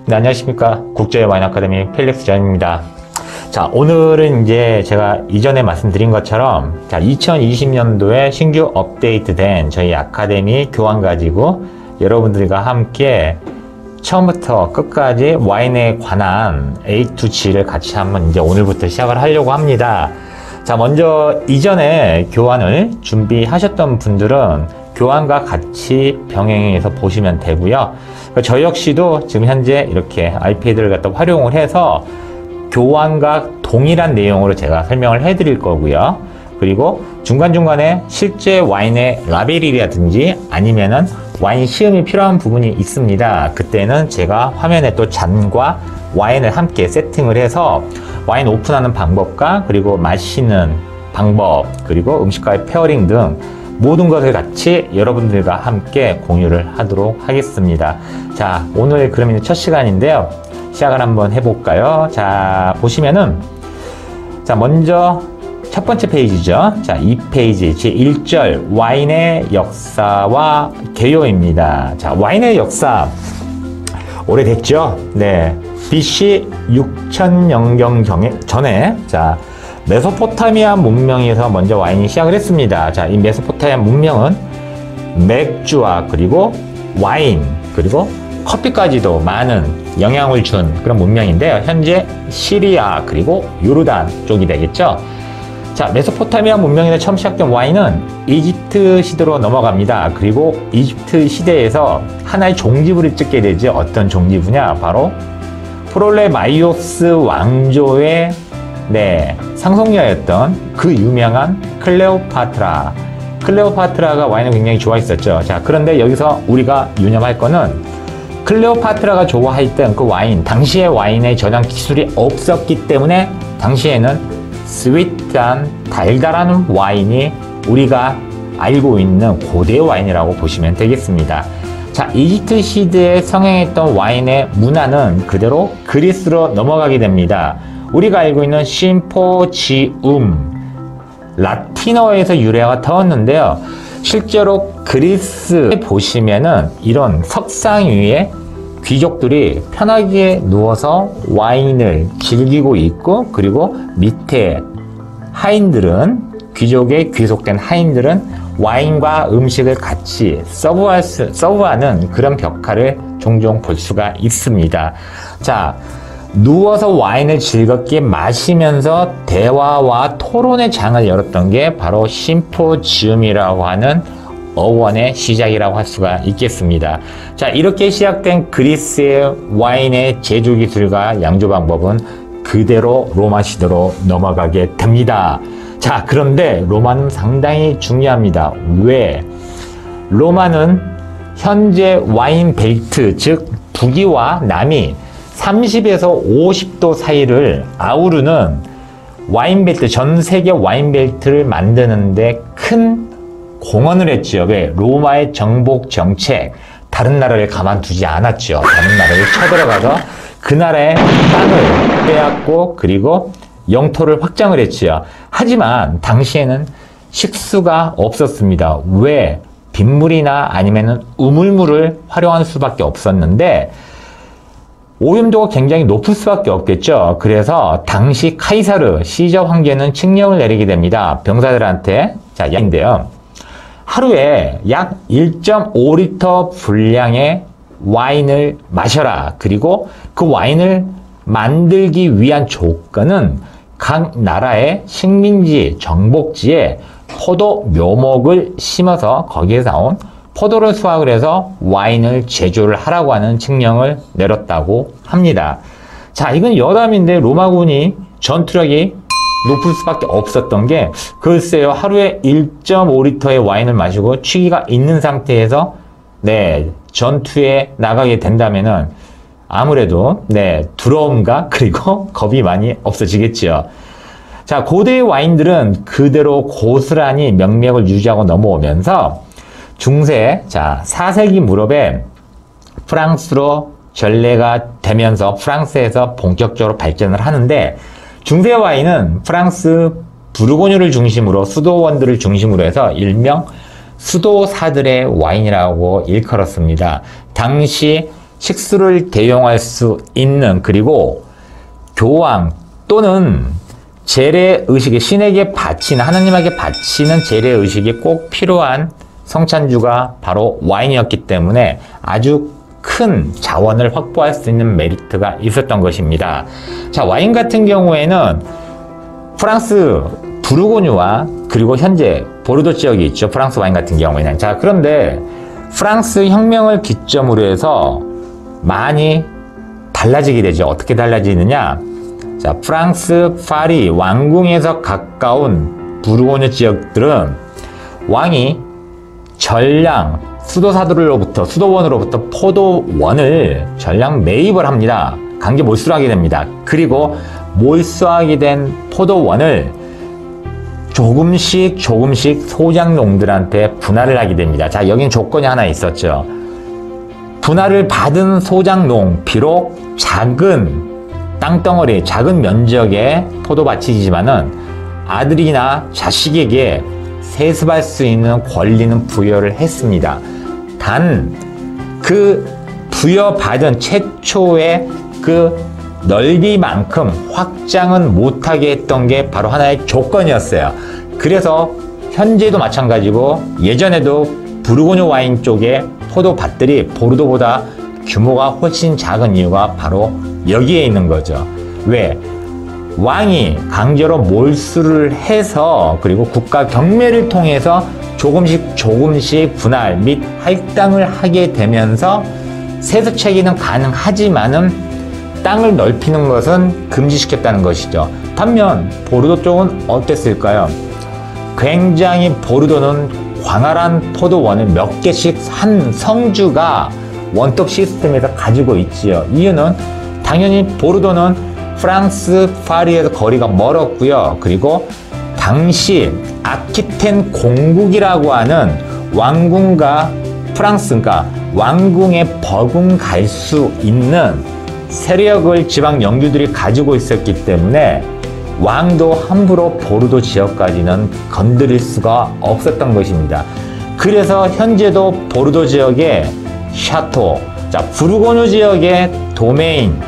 네, 안녕하십니까. 국제 와인 아카데미 펠릭스 전입니다. 자, 오늘은 이제 제가 이전에 말씀드린 것처럼 2020년도에 신규 업데이트된 저희 아카데미 교환 가지고 여러분들과 함께 처음부터 끝까지 와인에 관한 A to G를 같이 한번 이제 오늘부터 시작을 하려고 합니다. 자, 먼저 이전에 교환을 준비하셨던 분들은 교환과 같이 병행해서 보시면 되고요. 저 역시도 지금 현재 이렇게 아이패드를 갖다 활용을 해서 교환과 동일한 내용으로 제가 설명을 해드릴 거고요. 그리고 중간중간에 실제 와인의 라벨이라든지 아니면은 와인 시음이 필요한 부분이 있습니다. 그때는 제가 화면에 또 잔과 와인을 함께 세팅을 해서 와인 오픈하는 방법과 그리고 마시는 방법 그리고 음식과의 페어링 등 모든 것을 같이 여러분들과 함께 공유를 하도록 하겠습니다. 자, 오늘 그러면 첫 시간인데요. 시작을 한번 해볼까요? 자, 보시면은 자, 먼저 첫 번째 페이지죠. 자, 이 페이지 제1절 와인의 역사와 개요입니다. 자, 와인의 역사 오래됐죠? 네, BC 6000년경 전에 자 메소포타미아 문명에서 먼저 와인이 시작을 했습니다. 자, 이 메소포타미아 문명은 맥주와 그리고 와인 그리고 커피까지도 많은 영향을 준 그런 문명인데요. 현재 시리아 그리고 요르단 쪽이 되겠죠. 자, 메소포타미아 문명에서 처음 시작된 와인은 이집트 시대로 넘어갑니다. 그리고 이집트 시대에서 하나의 종지부를 찍게 되죠. 어떤 종지부냐? 바로 프톨레마이오스 왕조의 상속녀였던 그 유명한 클레오파트라가 와인을 굉장히 좋아했었죠. 자, 그런데 여기서 우리가 유념할 거는 클레오파트라가 좋아했던 그 와인, 당시의 와인의 저장 기술이 없었기 때문에 당시에는 스윗한 달달한 와인이 우리가 알고 있는 고대 와인이라고 보시면 되겠습니다. 자, 이집트 시대에 성행했던 와인의 문화는 그대로 그리스로 넘어가게 됩니다. 우리가 알고 있는 심포지움, 라틴어에서 유래가 되었는데요. 실제로 그리스에 보시면은 이런 석상 위에 귀족들이 편하게 누워서 와인을 즐기고 있고, 그리고 밑에 하인들은, 귀족에 귀속된 하인들은 와인과 음식을 같이 서브하는 그런 벽화를 종종 볼 수가 있습니다. 자, 누워서 와인을 즐겁게 마시면서 대화와 토론의 장을 열었던 게 바로 심포지움이라고 하는 어원의 시작이라고 할 수가 있겠습니다. 자, 이렇게 시작된 그리스의 와인의 제조 기술과 양조 방법은 그대로 로마 시대로 넘어가게 됩니다. 자, 그런데 로마는 상당히 중요합니다. 왜? 로마는 현재 와인 벨트, 즉 북위와 남이 30에서 50도 사이를 아우르는 와인 벨트, 전 세계 와인 벨트를 만드는데 큰 공헌을 했죠. 왜? 로마의 정복 정책, 다른 나라를 가만두지 않았죠. 다른 나라를 쳐들어가서 그 나라의 땅을 빼앗고 그리고 영토를 확장을 했지요. 하지만 당시에는 식수가 없었습니다. 왜? 빗물이나 아니면은 우물물을 활용할 수밖에 없었는데 오염도가 굉장히 높을 수밖에 없겠죠. 그래서 당시 카이사르 시저 황제는 칙령을 내리게 됩니다. 병사들한테. 자, 인데요. 하루에 약 1.5리터 분량의 와인을 마셔라. 그리고 그 와인을 만들기 위한 조건은 각 나라의 식민지, 정복지에 포도 묘목을 심어서 거기에서 나온 포도를 수확을 해서 와인을 제조를 하라고 하는 칙령을 내렸다고 합니다. 자, 이건 여담인데 로마군이 전투력이 높을 수밖에 없었던 게 글쎄요, 하루에 1.5리터의 와인을 마시고 취기가 있는 상태에서 전투에 나가게 된다면은 아무래도 두려움과 그리고 겁이 많이 없어지겠죠. 자, 고대의 와인들은 그대로 고스란히 명맥을 유지하고 넘어오면서 중세, 자, 4세기 무렵에 프랑스로 전래가 되면서 프랑스에서 본격적으로 발전을 하는데 중세 와인은 프랑스 부르고뉴를 중심으로 수도원들을 중심으로 해서 일명 수도사들의 와인이라고 일컬었습니다. 당시 식수를 대용할 수 있는, 그리고 교황 또는 재래의식이, 신에게 바치는, 하나님에게 바치는 재래의식이 꼭 필요한 성찬주가 바로 와인이었기 때문에 아주 큰 자원을 확보할 수 있는 메리트가 있었던 것입니다. 자, 와인 같은 경우에는 프랑스 부르고뉴와 그리고 현재 보르도 지역이 있죠. 프랑스 와인 같은 경우에는. 자, 그런데 프랑스 혁명을 기점으로 해서 많이 달라지게 되죠. 어떻게 달라지느냐? 자, 프랑스 파리 왕궁에서 가까운 부르고뉴 지역들은 왕이 전량 수도원으로부터 포도원을 전량 매입을 합니다. 강제 몰수를 하게 됩니다. 그리고 몰수하게 된 포도원을 조금씩 소장농들한테 분할을 하게 됩니다. 자, 여긴 조건이 하나 있었죠. 분할을 받은 소장농, 비록 작은 땅덩어리, 작은 면적의 포도밭이지만은 아들이나 자식에게 세습할 수 있는 권리는 부여를 했습니다. 단, 그 부여받은 최초의 그 넓이만큼 확장은 못하게 했던 게 바로 하나의 조건이었어요. 그래서 현재도 마찬가지고 예전에도 부르고뉴 와인 쪽의 포도밭들이 보르도보다 규모가 훨씬 작은 이유가 바로 여기에 있는 거죠. 왜? 왕이 강제로 몰수를 해서, 그리고 국가 경매를 통해서 조금씩 분할 및 할당을 하게 되면서 세습체계는 가능하지만은 땅을 넓히는 것은 금지시켰다는 것이죠. 반면 보르도 쪽은 어땠을까요? 굉장히 보르도는 광활한 포도원을 몇 개씩 한 성주가 원톱 시스템에서 가지고 있지요. 이유는 당연히 보르도는 프랑스 파리에서 거리가 멀었고요. 그리고 당시 아키텐 공국이라고 하는 왕궁과 프랑스가 왕궁에 버금갈 수 있는 세력을 지방 영주들이 가지고 있었기 때문에 왕도 함부로 보르도 지역까지는 건드릴 수가 없었던 것입니다. 그래서 현재도 보르도 지역의 샤토, 자, 부르고뉴 지역의 도메인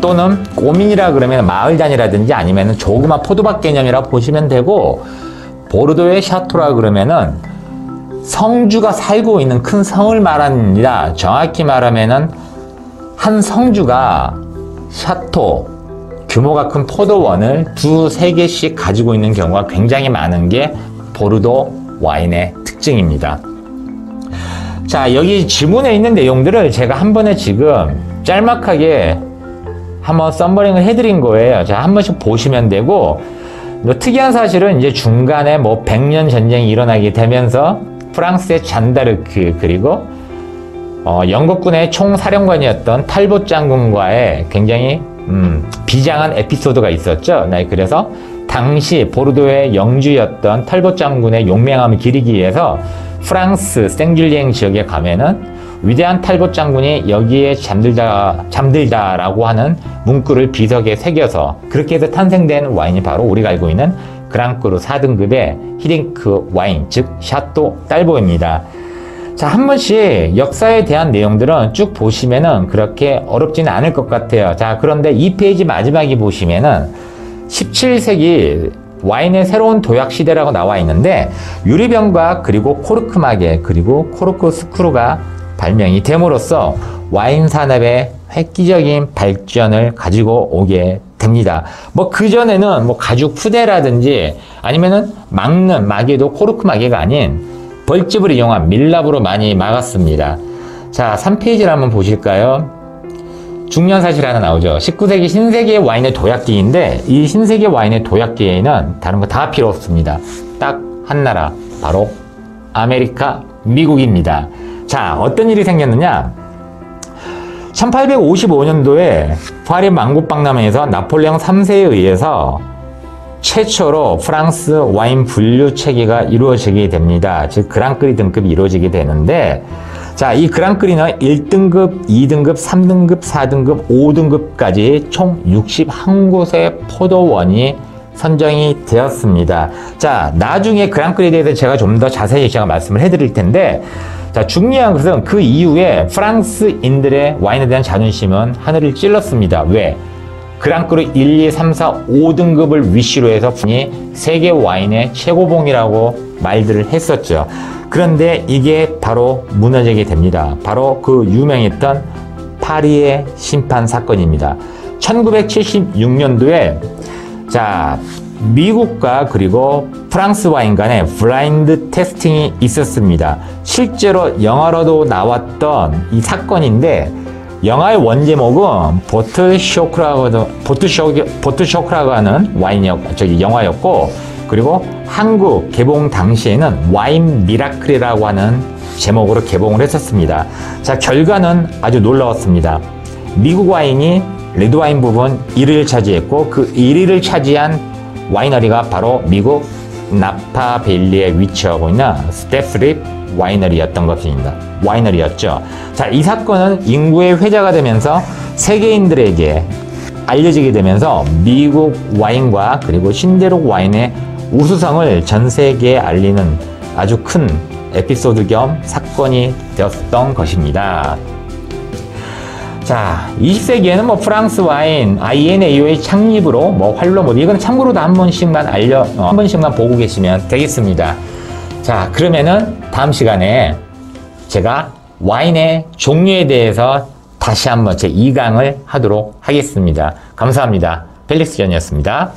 또는 꼬민이라 그러면 마을 단위라든지 아니면 조그만 포도밭 개념이라 보시면 되고, 보르도의 샤토라 그러면은 성주가 살고 있는 큰 성을 말합니다. 정확히 말하면은 한 성주가 샤토, 규모가 큰 포도원을 2-3개씩 가지고 있는 경우가 굉장히 많은 게 보르도 와인의 특징입니다. 자, 여기 지문에 있는 내용들을 제가 한 번에 지금 짤막하게 한번 썸머링을 해드린 거예요. 자, 한 번씩 보시면 되고, 특이한 사실은 이제 중간에 뭐 100년 전쟁이 일어나게 되면서 프랑스의 잔다르크, 그리고 영국군의 총사령관이었던 탈봇 장군과의 굉장히 비장한 에피소드가 있었죠. 네, 그래서 당시 보르도의 영주였던 탈봇 장군의 용맹함을 기리기 위해서 프랑스 생줄리엥 지역에 가면은 위대한 탈봇 장군이 여기에 잠들다라고 하는 문구를 비석에 새겨서, 그렇게 해서 탄생된 와인이 바로 우리가 알고 있는 그랑크루 4등급의 히딩크 와인, 즉 샤또 딸보입니다. 자, 한 번씩 역사에 대한 내용들은 쭉 보시면은 그렇게 어렵지는 않을 것 같아요. 자, 그런데 이 페이지 마지막에 보시면은 17세기 와인의 새로운 도약 시대라고 나와 있는데, 유리병과 그리고 코르크 마개 그리고 코르크 스크루가 발명이 됨으로써 와인 산업의 획기적인 발전을 가지고 오게 됩니다. 뭐 그전에는 뭐 가죽 푸대라든지 아니면은 막는 마개도 코르크 마개가 아닌 벌집을 이용한 밀랍으로 많이 막았습니다. 자, 3페이지를 한번 보실까요? 중요한 사실 하나 나오죠. 19세기 신세계의 와인의 도약기인데, 이 신세계 와인의 도약기에는 다른 거 다 필요 없습니다. 딱 한 나라, 바로 아메리카, 미국입니다. 자, 어떤 일이 생겼느냐? 1855년도에 파리 망고박람회에서 나폴레옹 3세에 의해서 최초로 프랑스 와인 분류 체계가 이루어지게 됩니다. 즉 그랑크리 등급이 이루어지게 되는데, 자, 이 그랑크리는 1등급, 2등급, 3등급, 4등급, 5등급까지 총 61곳의 포도원이 선정이 되었습니다. 자, 나중에 그랑크리에 대해서 제가 좀 더 자세히 제가 말씀을 해드릴 텐데, 자, 중요한 것은 그 이후에 프랑스인들의 와인에 대한 자존심은 하늘을 찔렀습니다. 왜? 그랑크루 1, 2, 3, 4, 5등급을 위시로 해서 세계 와인의 최고봉이라고 말들을 했었죠. 그런데 이게 바로 무너지게 됩니다. 바로 그 유명했던 파리의 심판 사건입니다. 1976년도에 자, 미국과 그리고 프랑스 와인 간에 블라인드 테스팅이 있었습니다. 실제로 영화로도 나왔던 이 사건인데 영화의 원제목은 보트쇼크라고 하는 영화였고, 그리고 한국 개봉 당시에는 와인 미라클이라고 하는 제목으로 개봉을 했었습니다. 자, 결과는 아주 놀라웠습니다. 미국 와인이 레드와인 부분 1위를 차지했고, 그 1위를 차지한 와이너리가 바로 미국 나파밸리에 위치하고 있는 스테프립 와이너리였죠. 자, 이 사건은 인구의 회자가 되면서 세계인들에게 알려지게 되면서 미국 와인과 그리고 신대륙 와인의 우수성을 전 세계에 알리는 아주 큰 에피소드 겸 사건이 되었던 것입니다. 자, 20세기에는 프랑스 와인 INAO의 창립으로 활로 이건 참고로도 한 번씩만 보고 계시면 되겠습니다. 자, 그러면은 다음 시간에 제가 와인의 종류에 대해서 다시 한번 제 2강을 하도록 하겠습니다. 감사합니다. 펠릭스 전이었습니다.